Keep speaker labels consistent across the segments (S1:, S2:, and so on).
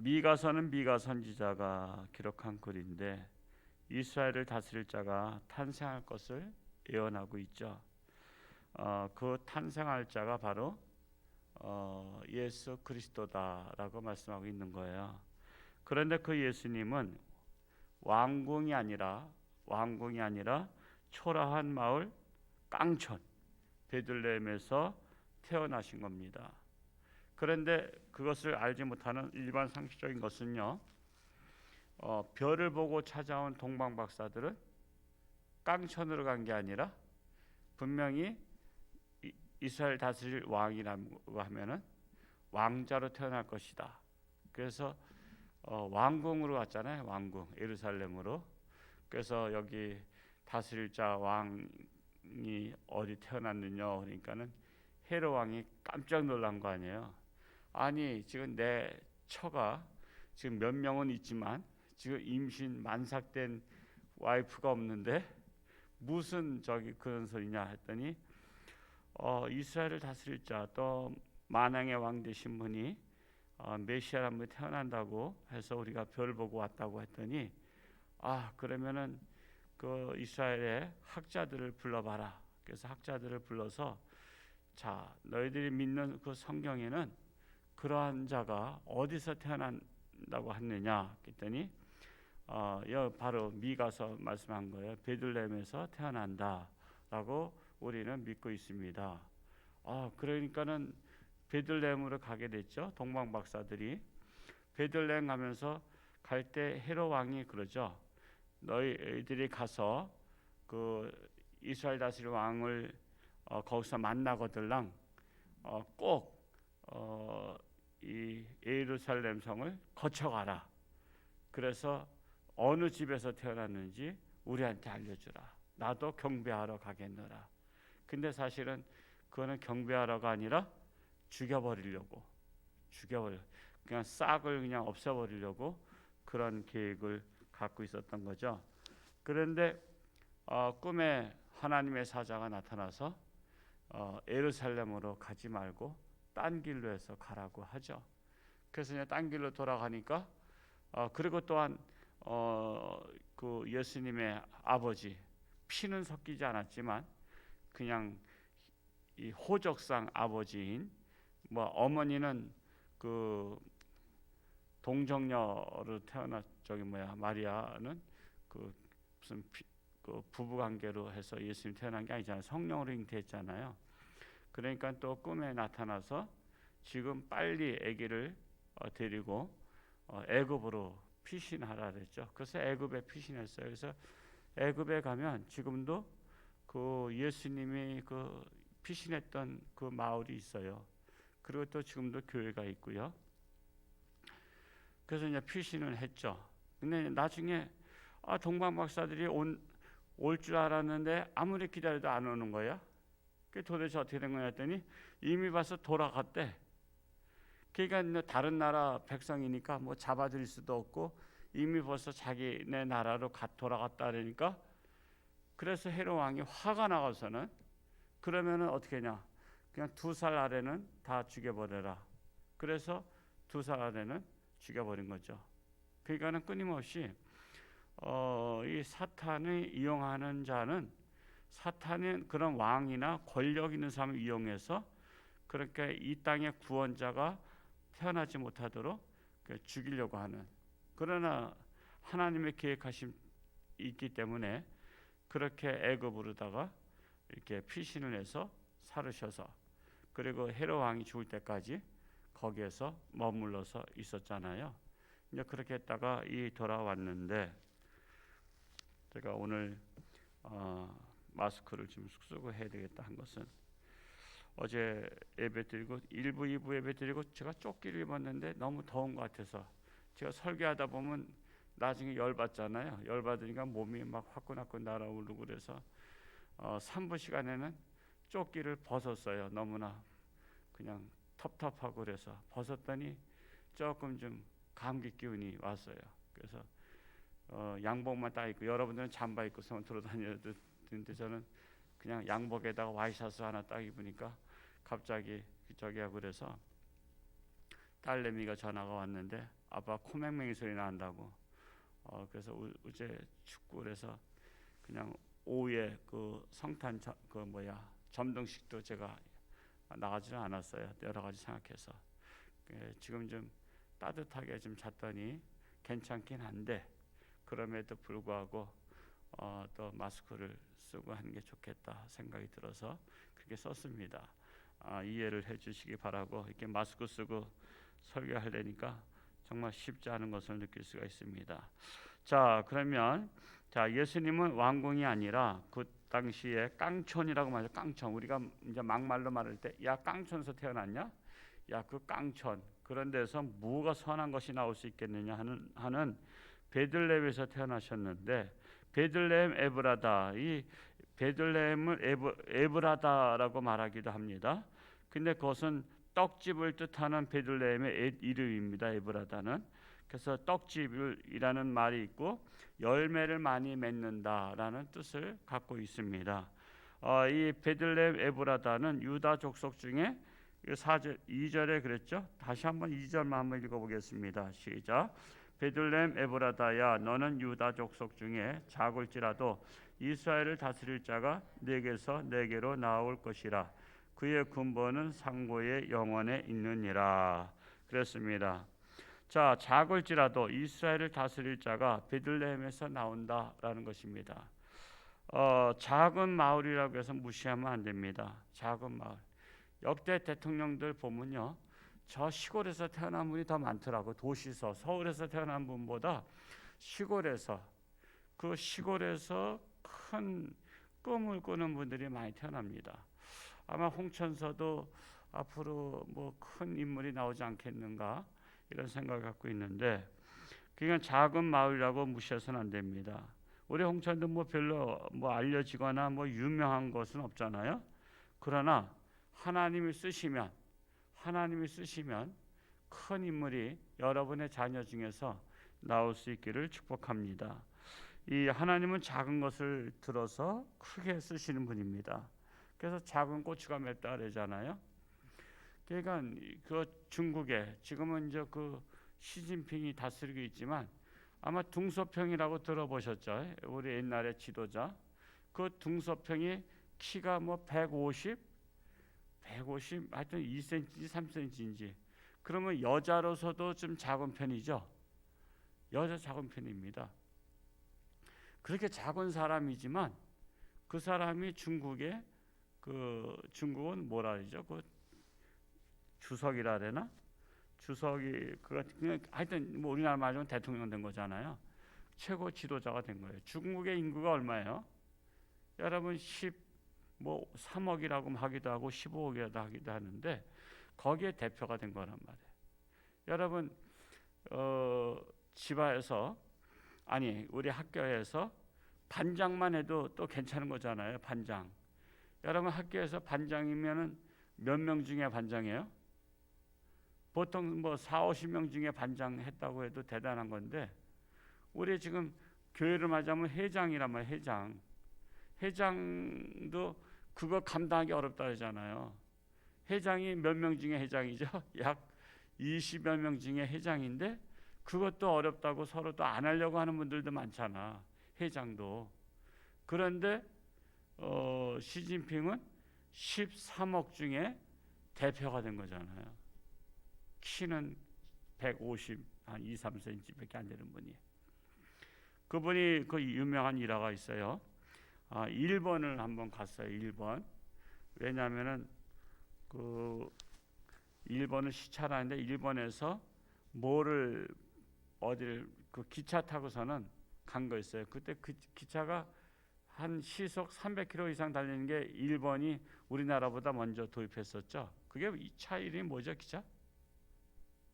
S1: 미가서는 미가 선지자가 기록한 글인데 이스라엘을 다스릴 자가 탄생할 것을 예언하고 있죠. 그 탄생할 자가 바로 예수 그리스도다라고 말씀하고 있는 거예요. 그런데 그 예수님은 왕궁이 아니라 초라한 마을 깡촌 베들레헴에서 태어나신 겁니다. 그런데 그것을 알지 못하는 일반 상식적인 것은요, 별을 보고 찾아온 동방 박사들은 깡촌으로 간 게 아니라 분명히 이스라엘 다스릴 왕이라고 하면은 왕자로 태어날 것이다. 그래서 왕궁으로 갔잖아요. 왕궁 예루살렘으로. 그래서 여기 다스릴 자 왕이 어디 태어났느냐 그러니까는 헤롯 왕이 깜짝 놀란 거 아니에요. 아니 지금 내 처가 지금 몇 명은 있지만 지금 임신 만삭된 와이프가 없는데 무슨 저기 그런 소리냐 했더니 이스라엘을 다스릴 자 또 만왕의 왕 되신 분이 메시아란 분이 태어난다고 해서 우리가 별 보고 왔다고 했더니 그러면은 그 이스라엘의 학자들을 불러봐라. 그래서 학자들을 불러서 자 너희들이 믿는 그 성경에는 그러한 자가 어디서 태어난다고 했느냐 했더니 바로 미가서 말씀한 거예요. 베들레헴에서 태어난다라고 우리는 믿고 있습니다. 그러니까는 베들레헴으로 가게 됐죠. 동방 박사들이 베들레헴 가면서 갈 때 헤롯 왕이 그러죠. 너희들이 가서 그 이스라엘 다스릴 왕을 거기서 만나거들랑 꼭 이 예루살렘 성을 거쳐가라. 그래서 어느 집에서 태어났는지 우리한테 알려주라. 나도 경배하러 가겠노라. 근데 사실은 그거는 경배하러가 아니라 죽여버리려고 그냥 싹을 그냥 없애버리려고 그런 계획을 갖고 있었던 거죠. 그런데 꿈에 하나님의 사자가 나타나서 예루살렘으로 가지 말고 딴 길로 해서 가라고 하죠. 그래서 그냥 딴 길로 돌아가니까 그리고 또한 그 예수님의 아버지 피는 섞이지 않았지만 그냥 이 호적상 아버지인 어머니는 그 동정녀로 태어났 마리아는 그 무슨 그 부부 관계로 해서 예수님 태어난 게 아니잖아요. 성령으로 잉태했잖아요. 그러니까 또 꿈에 나타나서 지금 빨리 아기를 데리고 애굽으로 피신하라 그랬죠. 그래서 애굽에 피신했어요. 그래서 애굽에 가면 지금도 그 예수님이 그 피신했던 그 마을이 있어요. 그리고 또 지금도 교회가 있고요. 그래서 이제 피신을 했죠. 근데 나중에 동방 박사들이 올 줄 알았는데 아무리 기다려도 안 오는 거야. 그 도대체 어떻게 된 거냐 했더니 이미 봐서 돌아갔대. 그러니까 다른 나라 백성이니까 뭐 잡아들일 수도 없고 이미 벌써 자기네 나라로 돌아갔다 그러니까 그래서 헤롯 왕이 화가 나가서는 그러면은 어떻게 하냐? 그냥 2살 아래는 다 죽여버려라. 그래서 2살 아래는 죽여버린 거죠. 그러니까는 끊임없이 이 사탄을 이용하는 자는 사탄은 그런 왕이나 권력 있는 사람을 이용해서 그렇게 이 땅의 구원자가 태어나지 못하도록 죽이려고 하는, 그러나 하나님의 계획하심 있기 때문에 그렇게 애굽으로다가 이렇게 피신을 해서 살으셔서 그리고 헤롯 왕이 죽을 때까지 거기에서 머물러서 있었잖아요. 이제 그렇게 했다가 돌아왔는데 제가 오늘 마스크를 좀 쓰고 해야 되겠다 한 것은 어제 예배 드리고 1부 2부 예배 드리고 제가 조끼를 입었는데 너무 더운 것 같아서 제가 설교하다 보면 나중에 열받잖아요. 열받으니까 몸이 막 화끈화끈 날아오르고 그래서 3부 시간에는 조끼를 벗었어요. 너무나 그냥 텁텁하고 그래서 벗었더니 조금 좀 감기 기운이 왔어요. 그래서 양복만 딱 입고 여러분들은 잠바 입고서 돌아다니는데 저는 그냥 양복에다가 와이셔츠 하나 딱 입으니까 갑자기 저기 하고 그래서 딸내미가 전화가 왔는데 아빠 코맹맹이 소리 난다고. 그래서 어제 축구를 해서 그냥 오후에 그 성탄 점등식도 제가 나가지는 않았어요. 여러 가지 생각해서. 지금 좀 따뜻하게 좀 잤더니 괜찮긴 한데 그럼에도 불구하고 또 마스크를 쓰고 하는 게 좋겠다 생각이 들어서 그렇게 썼습니다. 이해를 해주시기 바라고. 이렇게 마스크 쓰고 설교하려니까 정말 쉽지 않은 것을 느낄 수가 있습니다. 자, 그러면 예수님은 왕궁이 아니라 그 당시에 깡촌이라고 말해요. 깡촌. 우리가 이제 막말로 말할 때 야 깡촌에서 태어났냐? 야 그 깡촌. 그런 데서 뭐가 선한 것이 나올 수 있겠느냐 하는 베들레헴에서 태어나셨는데 베들레헴 에브라다. 이 베들레헴을 에브라다라고 말하기도 합니다. 근데 그것은 떡집을 뜻하는 베들레헴의 이름입니다. 에브라다는. 그래서 떡집이라는 말이 있고 열매를 많이 맺는다라는 뜻을 갖고 있습니다. 이 베들레헴 에브라다는 유다 족속 중에 4절, 2절에 그랬죠. 다시 한번 2절만 한번 읽어보겠습니다. 시작. 베들레헴 에브라다야 너는 유다 족속 중에 작을지라도 이스라엘을 다스릴 자가 네게서 네게로 나올 것이라. 그의 근본은 상고의 영원에 있느니라. 그랬습니다. 자, 작을지라도 이스라엘을 다스릴 자가 베들레헴에서 나온다라는 것입니다. 작은 마을이라고 해서 무시하면 안 됩니다. 작은 마을. 역대 대통령들 보면요, 저 시골에서 태어난 분이 더 많더라고. 도시서 서울에서 태어난 분보다 시골에서 큰 꿈을 꾸는 분들이 많이 태어납니다. 아마 홍천서도 앞으로 뭐 큰 인물이 나오지 않겠는가 이런 생각을 갖고 있는데, 그냥 작은 마을이라고 무시해서는 안 됩니다. 우리 홍천도 뭐 별로 뭐 알려지거나 뭐 유명한 것은 없잖아요. 그러나 하나님이 쓰시면 큰 인물이 여러분의 자녀 중에서 나올 수 있기를 축복합니다. 이 하나님은 작은 것을 들어서 크게 쓰시는 분입니다. 그래서 작은 고추가 맵다 그러잖아요. 그러니까 그 중국에 지금은 이제 그 시진핑이 다스리고 있지만 아마 둥소평이라고 들어보셨죠? 우리 옛날에 지도자. 그 둥소평이 키가 뭐 150 하여튼 2cm 3cm인지. 그러면 여자로서도 좀 작은 편이죠. 여자 작은 편입니다. 그렇게 작은 사람이지만 그 사람이 중국은 뭐라 그러죠? 그 주석이라 그러나? 주석이 그냥 하여튼 뭐 우리나라 말하면 대통령 된 거잖아요. 최고 지도자가 된 거예요. 중국의 인구가 얼마예요? 여러분 3억이라고 하기도 하고 15억이라고 하기도 하는데 거기에 대표가 된 거란 말이에요. 여러분 집안에서 우리 학교에서 반장만 해도 또 괜찮은 거잖아요. 반장. 여러분 학교에서 반장이면은 몇 명 중에 반장이에요? 보통 뭐 40-50명 중에 반장 했다고 해도 대단한 건데, 우리 지금 교회를 맞이하면 회장이란 말이에요. 회장도 그거 감당하기 어렵다 그러잖아요. 회장이 몇 명 중에 회장이죠? 약 20여 명 중에 회장인데 그것도 어렵다고 서로 또 안 하려고 하는 분들도 많잖아. 회장도. 그런데 시진핑은 13억 중에 대표가 된 거잖아요. 키는 150, 한 2-3cm밖에 안 되는 분이. 그분이 그 유명한 일화가 있어요. 일본을 한번 갔어요. 일본. 왜냐하면은 그 일본을 시찰 하는데 일본에서 어디를 그 기차 타고서는 간 거 있어요. 그때 그 기차가 한 시속 300km 이상 달리는 게 일본이 우리나라보다 먼저 도입했었죠. 그게 이 차 이름이 뭐죠? 기차?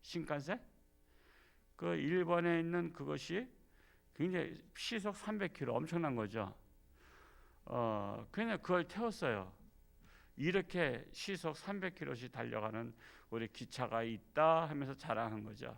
S1: 신칸센? 그 일본에 있는 그것이 굉장히 시속 300km 엄청난 거죠. 그냥 그걸 태웠어요. 이렇게 시속 300km씩 달려가는 우리 기차가 있다 하면서 자랑한 거죠.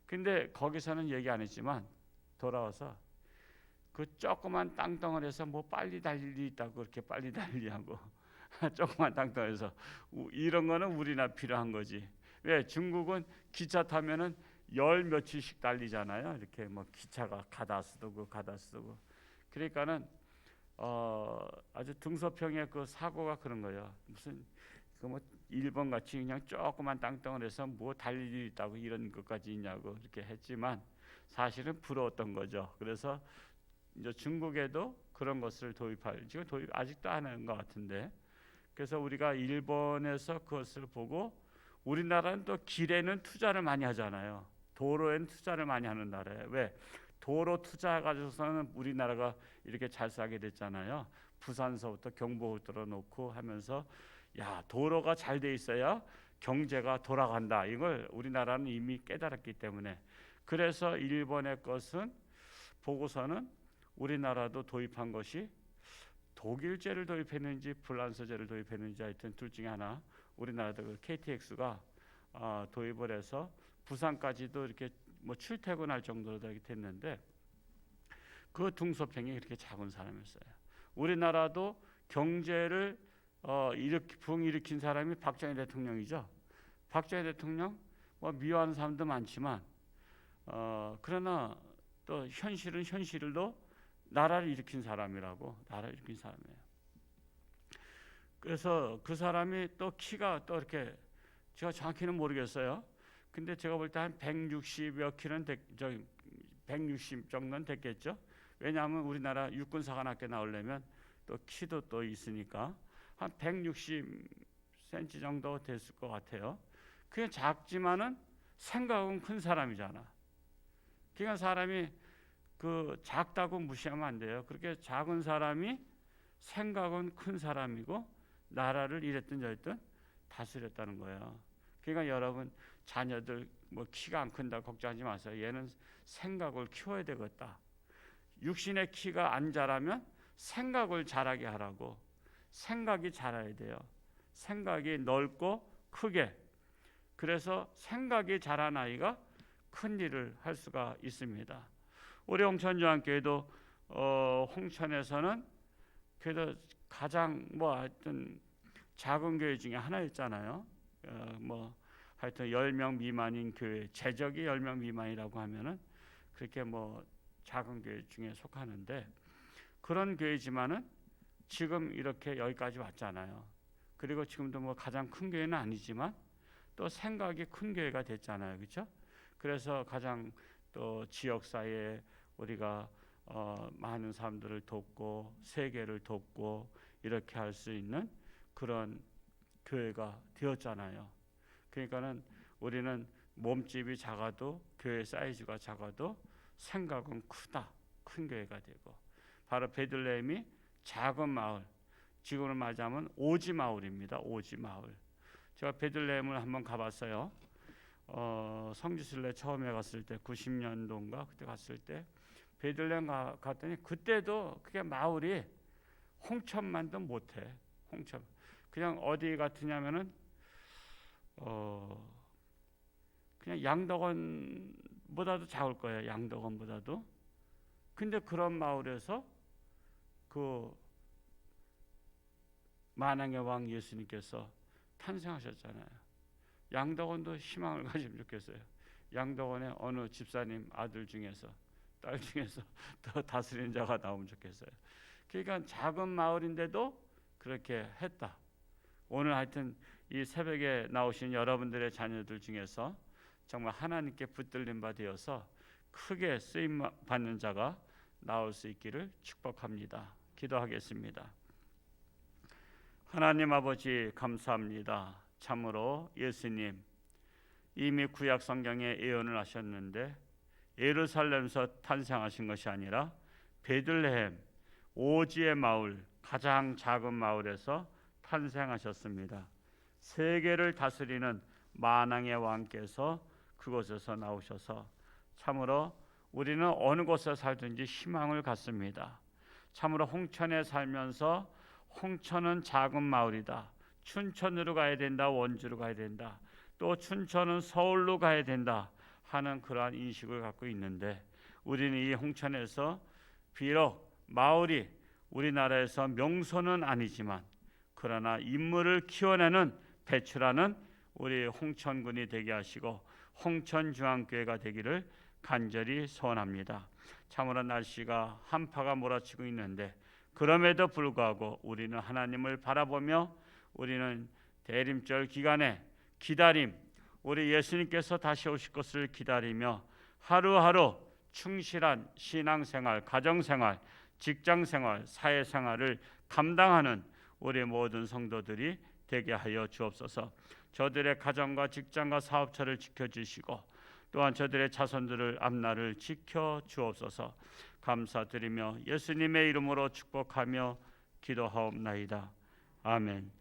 S1: 근데 거기서는 얘기 안 했지만 돌아와서 그 조그만 땅덩어리에서 뭐 빨리 달릴 일 있다고 그렇게 빨리 달리냐고. 조그만 땅덩어리에서 이런 거는 우리나 필요한 거지. 왜 중국은 기차 타면은 열 며칠씩 달리잖아요. 이렇게 뭐 기차가 가다 쓰고 가다 쓰고. 그러니까는 아주 등소평의 그 사고가 그런 거예요. 무슨 그 뭐 일본 같이 그냥 조그만 땅덩어리에서 뭐 달릴 일 있다고 이런 것까지 있냐고 이렇게 했지만 사실은 부러웠던 거죠. 그래서 이제 중국에도 그런 것을 도입할, 지금 도입 아직도 안 하는 것 같은데, 그래서 우리가 일본에서 그것을 보고 우리나라는 또 길에는 투자를 많이 하잖아요. 도로에는 투자를 많이 하는 나라예요. 왜? 도로 투자 가지고서는 우리나라가 이렇게 잘 살게 됐잖아요. 부산서부터 경부고속도로 놓고 하면서 야, 도로가 잘 돼 있어야 경제가 돌아간다. 이걸 우리나라는 이미 깨달았기 때문에, 그래서 일본의 것은 보고서는 우리나라도 도입한 것이 독일제를 도입했는지 프랑스제를 도입했는지 하여튼 둘 중에 하나, 우리나라도 그 KTX가 도입을 해서 부산까지도 이렇게 뭐 출퇴근할 정도로 되게 됐는데, 그 등소평이 그렇게 작은 사람이었어요. 우리나라도 경제를 일으킨 사람이 박정희 대통령이죠. 박정희 대통령 뭐 미워하는 사람도 많지만 그러나 또 현실은 현실로 나라를 일으킨 사람이라고, 나라를 일으킨 사람이에요. 그래서 그 사람이 또 키가 또 이렇게, 제가 정확히는 모르겠어요. 근데 제가 볼 때 한 160여 킬로는 160 정도는 됐겠죠. 왜냐하면 우리나라 육군사관학교 나오려면 또 키도 또 있으니까 한 160cm 정도 됐을 것 같아요. 그게 작지만은 생각은 큰 사람이잖아. 그러니까 사람이 그 작다고 무시하면 안 돼요. 그렇게 작은 사람이 생각은 큰 사람이고 나라를 이랬든 저랬든 다스렸다는 거예요. 그러니까 여러분 자녀들 뭐 키가 안 큰다 걱정하지 마세요. 얘는 생각을 키워야 되겠다. 육신의 키가 안 자라면 생각을 자라게 하라고. 생각이 자라야 돼요. 생각이 넓고 크게. 그래서 생각이 자란 아이가 큰 일을 할 수가 있습니다. 우리 홍천중앙교회도 홍천에서는 그래도 가장 뭐 하여튼 작은 교회 중에 하나였잖아요. 뭐 하여튼 10명 미만인 교회, 재적이 10명 미만이라고 하면은 그렇게 뭐 작은 교회 중에 속하는데, 그런 교회지만은 지금 이렇게 여기까지 왔잖아요. 그리고 지금도 뭐 가장 큰 교회는 아니지만 또 생각이 큰 교회가 됐잖아요. 그렇죠? 그래서 가장 또 지역사회에 우리가 많은 사람들을 돕고 세계를 돕고 이렇게 할 수 있는 그런 교회가 되었잖아요. 그러니까는 우리는 몸집이 작아도 교회 사이즈가 작아도 생각은 크다. 큰 교회가 되고, 바로 베들레헴이 작은 마을, 지금을 맞이하면 오지 마을입니다. 오지 마을. 제가 베들레헴을 한번 가봤어요. 성지순례 처음에 갔을 때 90년도인가 그때 갔을 때 베들레헴 갔더니 그때도 그게 마을이 홍천만도 못해. 홍천 그냥 어디 같으냐면은 그냥 양덕원보다도 작을 거예요. 양덕원보다도. 근데 그런 마을에서 그 만왕의 왕 예수님께서 탄생하셨잖아요. 양덕원도 희망을 가지면 좋겠어요. 양덕원의 어느 집사님 아들 중에서, 딸 중에서 더 다스리는 자가 나오면 좋겠어요. 그러니까 작은 마을인데도 그렇게 했다. 오늘 하여튼 이 새벽에 나오신 여러분들의 자녀들 중에서 정말 하나님께 붙들린 바 되어서 크게 쓰임 받는 자가 나올 수 있기를 축복합니다. 기도하겠습니다. 하나님 아버지 감사합니다. 참으로 예수님 이미 구약 성경에 예언을 하셨는데 예루살렘에서 탄생하신 것이 아니라 베들레헴 오지의 마을, 가장 작은 마을에서 탄생하셨습니다. 세계를 다스리는 만왕의 왕께서 그곳에서 나오셔서 참으로 우리는 어느 곳에 살든지 희망을 갖습니다. 참으로 홍천에 살면서 홍천은 작은 마을이다. 춘천으로 가야 된다. 원주로 가야 된다. 또 춘천은 서울로 가야 된다 하는 그러한 인식을 갖고 있는데, 우리는 이 홍천에서 비록 마을이 우리나라에서 명소는 아니지만 그러나 인물을 키워내는 배출하는 우리 홍천군이 되게 하시고 홍천중앙교회가 되기를 간절히 소원합니다. 참으로 날씨가 한파가 몰아치고 있는데 그럼에도 불구하고 우리는 하나님을 바라보며 우리는 대림절 기간에 기다림, 우리 예수님께서 다시 오실 것을 기다리며 하루하루 충실한 신앙생활, 가정생활, 직장생활, 사회생활을 감당하는 우리 모든 성도들이 되게 하여 주옵소서. 저들의 가정과 직장과 사업처를 지켜주시고 또한 저들의 자손들을 앞날을 지켜 주옵소서. 감사드리며 예수님의 이름으로 축복하며 기도하옵나이다. 아멘.